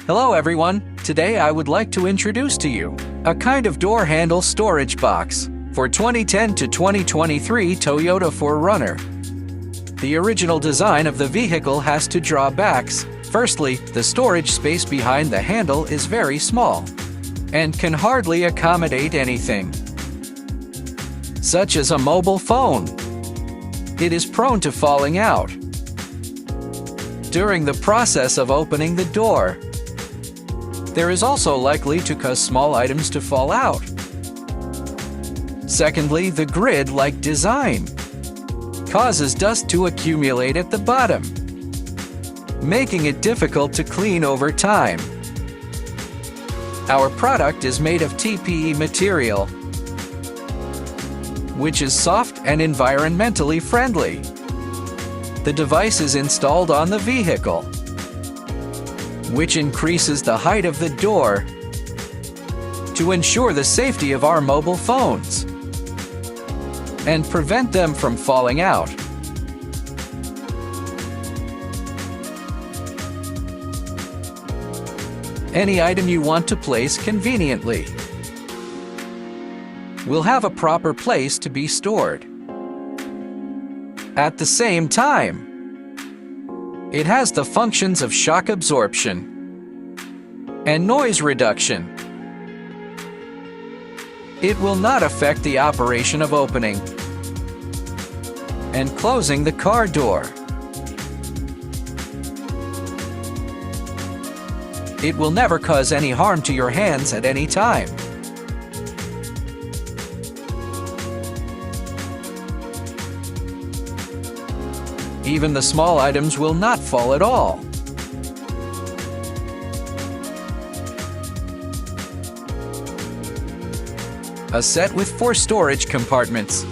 Hello everyone, today I would like to introduce to you a kind of door handle storage box for 2010 to 2023 Toyota 4Runner. The original design of the vehicle has two drawbacks. Firstly, the storage space behind the handle is very small and can hardly accommodate anything, such as a mobile phone. It is prone to falling out during the process of opening the door. There is also likely to cause small items to fall out. Secondly, the grid-like design causes dust to accumulate at the bottom, making it difficult to clean over time. Our product is made of TPE material, which is soft and environmentally friendly. The device is installed on the vehicle, which increases the height of the door to ensure the safety of our mobile phones and prevent them from falling out. Any item you want to place conveniently will have a proper place to be stored. At the same time, it has the functions of shock absorption and noise reduction. It will not affect the operation of opening and closing the car door. It will never cause any harm to your hands at any time. Even the small items will not fall at all. A set with 4 storage compartments